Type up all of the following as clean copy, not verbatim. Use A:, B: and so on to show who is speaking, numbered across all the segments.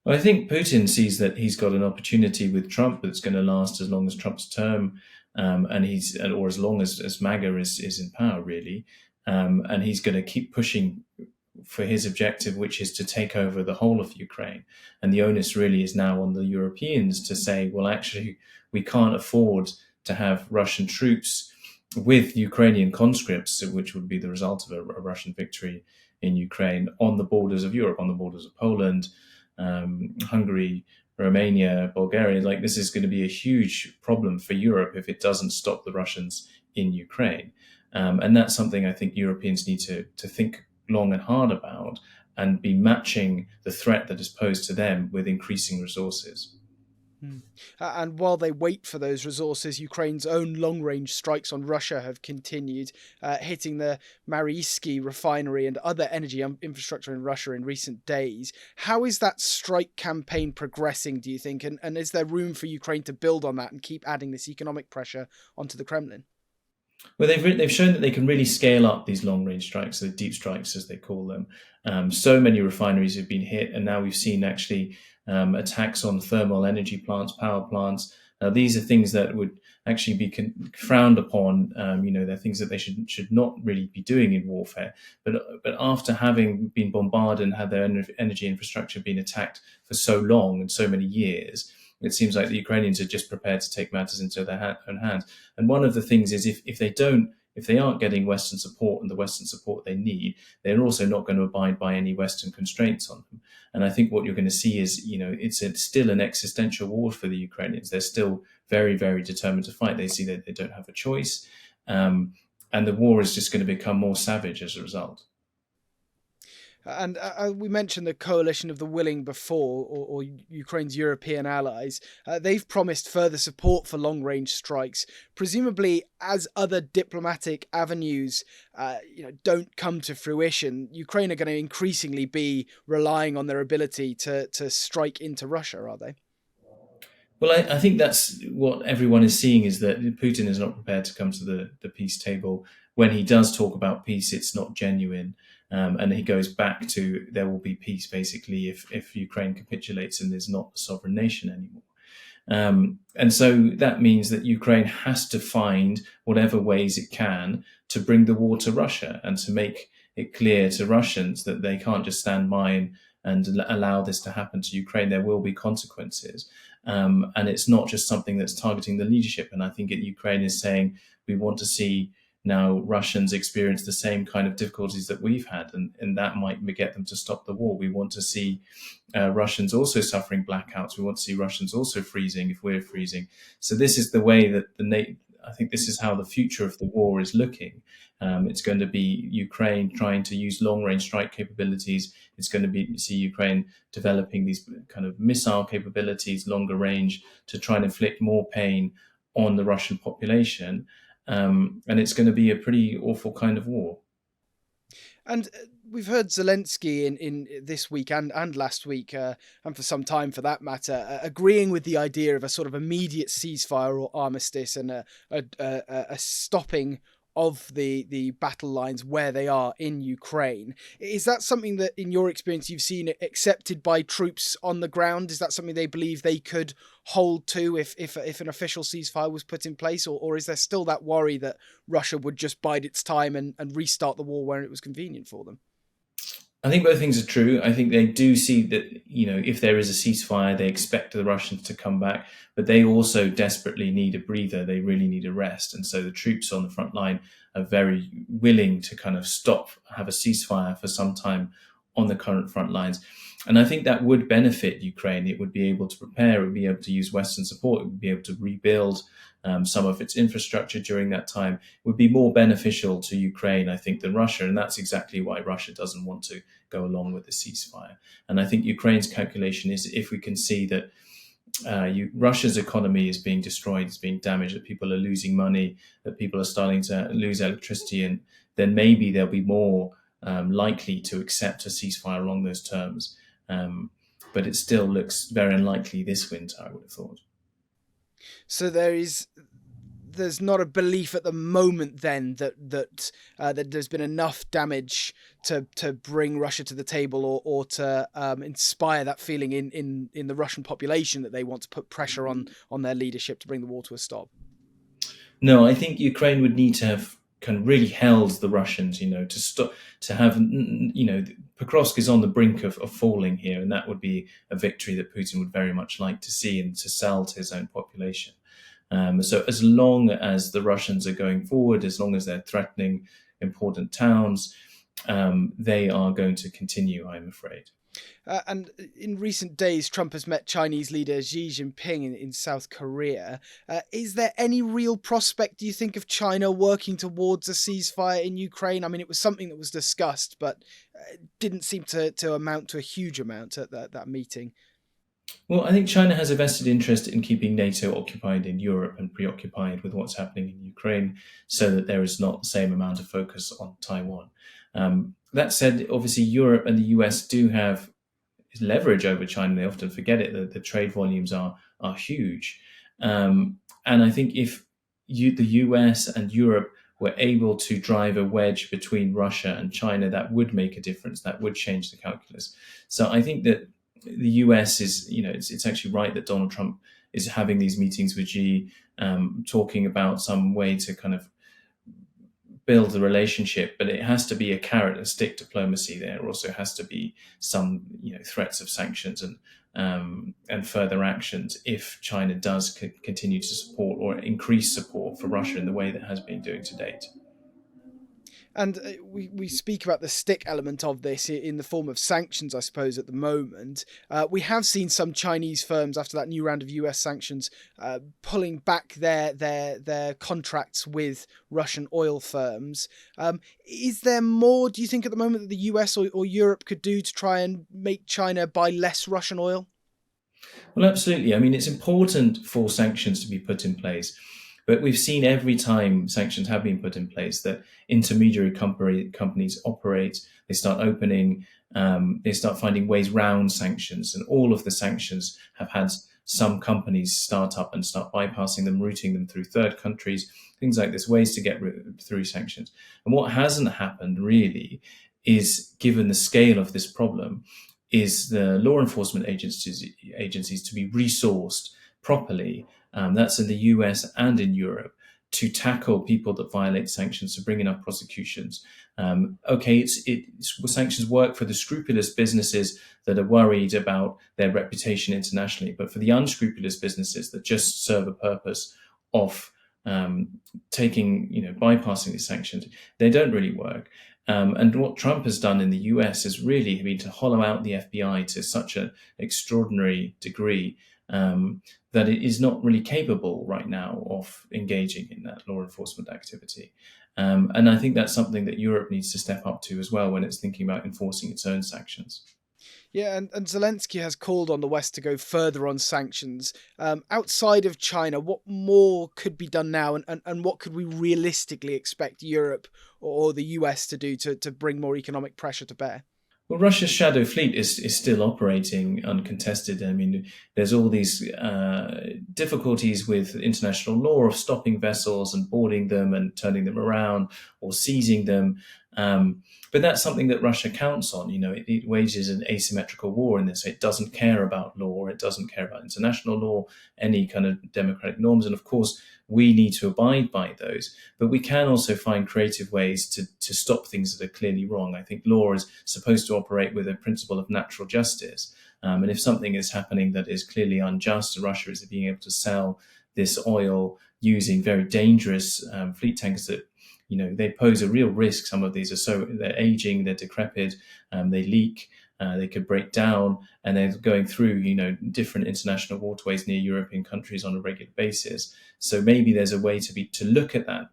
A: Well, I think Putin sees that he's got an opportunity with Trump that's going to last as long as Trump's term, and or as long as MAGA is in power, really, and he's going to keep pushing for his objective, which is to take over the whole of Ukraine. And the onus really is now on the Europeans to say, well, actually, we can't afford to have Russian troops with Ukrainian conscripts, which would be the result of a Russian victory in Ukraine, on the borders of Europe, on the borders of Poland, Hungary, Romania, Bulgaria. Like, this is going to be a huge problem for Europe if it doesn't stop the Russians in Ukraine. And that's something I think Europeans need to think long and hard about, and be matching the threat that is posed to them with increasing resources.
B: Hmm. And while they wait for those resources, Ukraine's own long-range strikes on Russia have continued, hitting the Mariinsky refinery and other energy infrastructure in Russia in recent days. How is that strike campaign progressing, do you think? And is there room for Ukraine to build on that and keep adding this economic pressure onto the Kremlin?
A: Well, they've shown that they can really scale up these long range strikes, the deep strikes as they call them. So many refineries have been hit, and now we've seen actually attacks on thermal energy plants, power plants. Now, these are things that would actually be frowned upon. They're things that they should not really be doing in warfare. But after having been bombarded and had their energy infrastructure been attacked for so long and so many years, it seems like the Ukrainians are just prepared to take matters into their own hands. And one of the things is, if they aren't getting Western support and the Western support they need, they're also not going to abide by any Western constraints on them. And I think what you're going to see is, still an existential war for the Ukrainians. They're still very, very determined to fight. They see that they don't have a choice. And the war is just going to become more savage as a result.
B: And we mentioned the coalition of the willing before, or Ukraine's European allies. They've promised further support for long-range strikes. Presumably, as other diplomatic avenues, don't come to fruition, Ukraine are going to increasingly be relying on their ability to strike into Russia, are they?
A: Well, I think that's what everyone is seeing, is that Putin is not prepared to come to the peace table. When he does talk about peace, it's not genuine. And he goes back to, there will be peace basically if Ukraine capitulates and is not a sovereign nation anymore. And so that means that Ukraine has to find whatever ways it can to bring the war to Russia, and to make it clear to Russians that they can't just stand by and allow this to happen to Ukraine. There will be consequences. And it's not just something that's targeting the leadership. And I think Ukraine is saying, we want to see now Russians experience the same kind of difficulties that we've had, and that might get them to stop the war. We want to see Russians also suffering blackouts. We want to see Russians also freezing if we're freezing. So this is the way that I think this is how the future of the war is looking. It's going to be Ukraine trying to use long-range strike capabilities. It's going to be see Ukraine developing these kind of missile capabilities, longer range, to try and inflict more pain on the Russian population. And it's going to be a pretty awful kind of war.
B: And we've heard Zelensky in this week and last week, and for some time for that matter, agreeing with the idea of a sort of immediate ceasefire or armistice, and a stopping of the battle lines where they are in Ukraine. Is that something that, in your experience, you've seen accepted by troops on the ground? Is that something they believe they could hold to if an official ceasefire was put in place? Or is there still that worry that Russia would just bide its time and restart the war where it was convenient for them?
A: I think both things are true. I think they do see that, if there is a ceasefire, they expect the Russians to come back, but they also desperately need a breather. They really need a rest. And so the troops on the front line are very willing to kind of have a ceasefire for some time on the current front lines. And I think that would benefit Ukraine. It would be able to prepare, it would be able to use Western support, it would be able to rebuild some of its infrastructure during that time. It would be more beneficial to Ukraine, I think, than Russia. And that's exactly why Russia doesn't want to go along with the ceasefire. And I think Ukraine's calculation is, if we can see that Russia's economy is being destroyed, is being damaged, that people are losing money, that people are starting to lose electricity, and then maybe they'll be more likely to accept a ceasefire along those terms. But it still looks very unlikely this winter, I would have thought.
B: So there is there's not a belief at the moment then that there's been enough damage to bring Russia to the table, or to inspire that feeling in the Russian population that they want to put pressure on their leadership to bring the war to a stop.
A: No, I think Ukraine would need to have kind of really held the Russians, to stop, to have, Pokrovsk is on the brink of falling here, and that would be a victory that Putin would very much like to see and to sell to his own population. So as long as the Russians are going forward, as long as they're threatening important towns, they are going to continue, I'm afraid.
B: And in recent days, Trump has met Chinese leader Xi Jinping in South Korea. Is there any real prospect, do you think, of China working towards a ceasefire in Ukraine? I mean, it was something that was discussed, but didn't seem to amount to a huge amount at that meeting.
A: Well, I think China has a vested interest in keeping NATO occupied in Europe and preoccupied with what's happening in Ukraine, so that there is not the same amount of focus on Taiwan. That said, obviously, Europe and the US do have leverage over China. They often forget it, that the trade volumes are huge. And I think if the US and Europe were able to drive a wedge between Russia and China, that would make a difference. That would change the calculus. So I think that the US is, it's actually right that Donald Trump is having these meetings with Xi, talking about some way to kind of build the relationship, but it has to be a carrot and stick diplomacy. There also has to be some, threats of sanctions and further actions if China does continue to support or increase support for Russia in the way that has been doing to date.
B: And we speak about the stick element of this in the form of sanctions, I suppose, at the moment. We have seen some Chinese firms, after that new round of US sanctions, pulling back their contracts with Russian oil firms. Is there more, do you think, at the moment that the US or Europe could do to try and make China buy less Russian oil?
A: Well, absolutely. I mean, it's important for sanctions to be put in place. But we've seen every time sanctions have been put in place that intermediary companies operate, they start opening, they start finding ways round sanctions. And all of the sanctions have had some companies start up and start bypassing them, routing them through third countries, things like this, ways to get through sanctions. And what hasn't happened really is, given the scale of this problem, is the law enforcement agencies to be resourced properly. That's in the US and in Europe, to tackle people that violate sanctions, to bring enough prosecutions. Sanctions work for the scrupulous businesses that are worried about their reputation internationally, but for the unscrupulous businesses that just serve a purpose of bypassing these sanctions, they don't really work. And what Trump has done in the US has really been to hollow out the FBI to such an extraordinary degree that it is not really capable right now of engaging in that law enforcement activity. And I think that's something that Europe needs to step up to as well when it's thinking about enforcing its own sanctions.
B: Yeah, and Zelensky has called on the West to go further on sanctions. Outside of China, what more could be done now, and what could we realistically expect Europe or the US to do to bring more economic pressure to bear?
A: Well, Russia's shadow fleet is still operating uncontested. I mean, there's all these difficulties with international law of stopping vessels and boarding them and turning them around or seizing them. But that's something that Russia counts on. It wages an asymmetrical war in this. It doesn't care about law. It doesn't care about international law, any kind of democratic norms. And of course, we need to abide by those. But we can also find creative ways to stop things that are clearly wrong. I think law is supposed to operate with a principle of natural justice. And if something is happening that is clearly unjust, Russia is being able to sell this oil using very dangerous fleet tankers that, they pose a real risk. Some of these they're aging, they're decrepit, they leak, they could break down, and they're going through, different international waterways near European countries on a regular basis. So maybe there's a way to look at that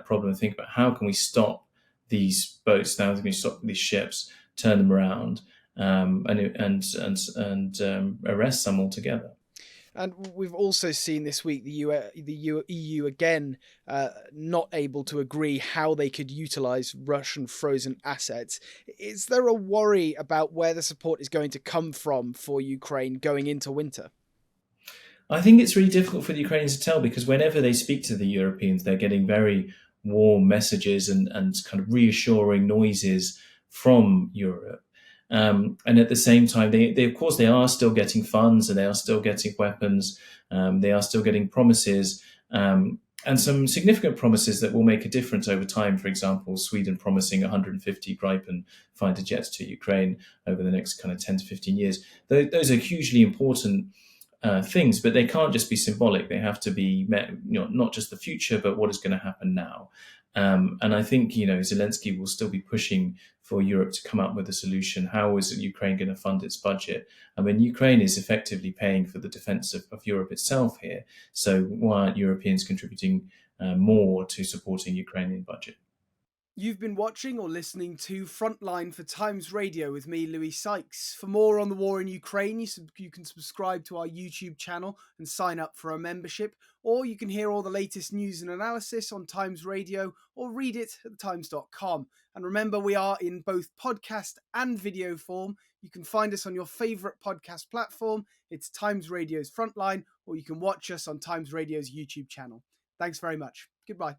A: problem and think about how can we stop these boats, how can we stop these ships, turn them around, and arrest some altogether.
B: And we've also seen this week the EU again not able to agree how they could utilize Russian frozen assets. Is there a worry about where the support is going to come from for Ukraine going into winter?
A: I think it's really difficult for the Ukrainians to tell because whenever they speak to the Europeans, they're getting very warm messages and kind of reassuring noises from Europe. And at the same time, they of course they are still getting funds and they are still getting weapons. They are still getting promises and some significant promises that will make a difference over time. For example, Sweden promising 150 Gripen fighter jets to Ukraine over the next kind of 10 to 15 years. Those are hugely important things, but they can't just be symbolic. They have to be met, not just the future, but what is going to happen now. And I think Zelensky will still be pushing for Europe to come up with a solution. How is Ukraine going to fund its budget? I mean, Ukraine is effectively paying for the defense of Europe itself here. So why aren't Europeans contributing more to supporting Ukrainian budget?
B: You've been watching or listening to Frontline for Times Radio with me, Louis Sykes. For more on the war in Ukraine, you can subscribe to our YouTube channel and sign up for a membership, or you can hear all the latest news and analysis on Times Radio or read it at thetimes.com. And remember, we are in both podcast and video form. You can find us on your favourite podcast platform. It's Times Radio's Frontline, or you can watch us on Times Radio's YouTube channel. Thanks very much. Goodbye.